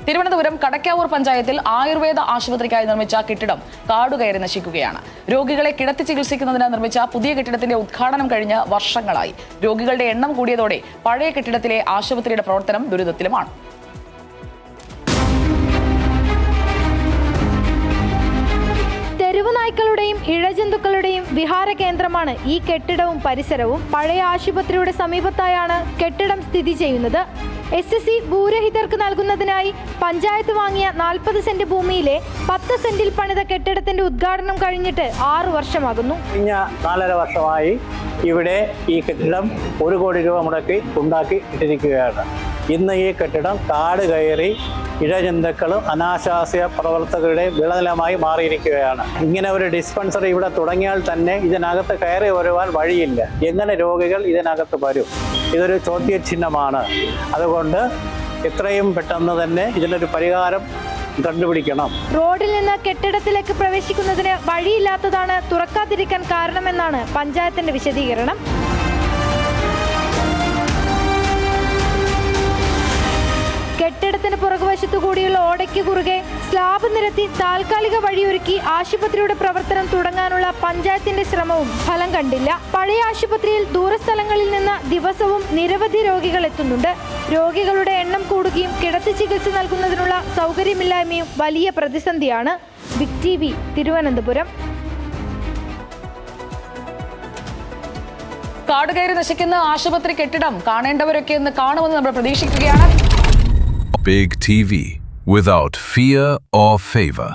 തിരുവനന്തപുരം കടക്കാവൂർ പഞ്ചായത്തിൽ ആയുർവേദ ആശുപത്രിക്കായി നിർമ്മിച്ച കെട്ടിടം കാടുകയറി നശിക്കുകയാണ്. രോഗികളെ കിടത്തി ചികിത്സിക്കുന്നതിന് നിർമ്മിച്ച പുതിയ കെട്ടിടത്തിന്റെ ഉദ്ഘാടനം കഴിഞ്ഞ് വർഷങ്ങളായി. രോഗികളുടെ എണ്ണം കൂടിയതോടെ പഴയ കെട്ടിടത്തിലെ ആശുപത്രിയുടെ പ്രവർത്തനം ദുരിതത്തിലുമാണ്. തെരുവുനായ്ക്കളുടെയും ഇഴജന്തുക്കളുടെയും വിഹാര കേന്ദ്രമാണ് ഈ കെട്ടിടവും പരിസരവും. പഴയ ആശുപത്രിയുടെ സമീപത്തായാണ് കെട്ടിടം സ്ഥിതി ചെയ്യുന്നത്. SSC ഭൂരഹിതർക്ക് നൽകുന്നതിനായി പഞ്ചായത്ത് വാങ്ങിയ 40 സെന്റ് ഭൂമിയിലെ 10 സെന്റിൽ പണിത കെട്ടിടത്തിന്റെ ഉദ്ഘാടനം കഴിഞ്ഞിട്ട് 6 വർഷമാകുന്നു. കഴിഞ്ഞ 4.5 വർഷമായി ഇവിടെ ഈ കെട്ടിടം 1 കോടി രൂപ മുടക്കി ഉണ്ടാക്കി ഇട്ടിരിക്കുകയാണ്. ഇന്ന് ഈ കെട്ടിടം കാട് കയറി ഇഴജന്തുക്കളും അനാശാസ്യ പ്രവർത്തകരുടെ വിളനിലമായി മാറിയിരിക്കുകയാണ്. ഇങ്ങനെ ഒരു ഡിസ്പെൻസറി ഇവിടെ തുടങ്ങിയാൽ തന്നെ ഇതിനകത്ത് കയറി വരുവാൻ വഴിയില്ല. എങ്ങനെ രോഗികൾ ഇതിനകത്ത് വരും? ഇതൊരു ചോദ്യചിഹ്നമാണ്. അതുകൊണ്ട് എത്രയും പെട്ടെന്ന് തന്നെ ഇതിനൊരു പരിഹാരം കണ്ടുപിടിക്കണം. റോഡിൽ നിന്ന് കെട്ടിടത്തിലേക്ക് പ്രവേശിക്കുന്നതിന് വഴിയില്ലാത്തതാണ് തുറക്കാതിരിക്കാൻ കാരണമെന്നാണ് പഞ്ചായത്തിന്റെ വിശദീകരണം. കെട്ടിടത്തിന് പുറകുവശത്തു കൂടിയുള്ള ഓടയ്ക്ക് കുറുകെ സ്ലാബ് നിരത്തി താൽക്കാലിക വഴിയൊരുക്കി ആശുപത്രിയുടെ പ്രവർത്തനം തുടങ്ങാനുള്ള പഞ്ചായത്തിന്റെ ശ്രമവും ഫലം കണ്ടില്ല. പഴയ ആശുപത്രിയിൽ ദൂരസ്ഥലങ്ങളിൽ നിന്ന് ദിവസവും നിരവധി രോഗികൾ എത്തുന്നുണ്ട്. രോഗികളുടെ എണ്ണം കൂടുകയും കിടത്തി ചികിത്സ നൽകുന്നതിനുള്ള സൗകര്യമില്ലായ്മയും വലിയ പ്രതിസന്ധിയാണ്. Big TV Thiruvananthapuram. കാടുകയറി നശിക്കുന്ന ആശുപത്രി കെട്ടിടം കാണേണ്ടവരൊക്കെ ഇന്ന് കാണുമെന്ന് നമ്മൾ പ്രതീക്ഷിക്കുകയാണ്. Big TV, without fear or favor.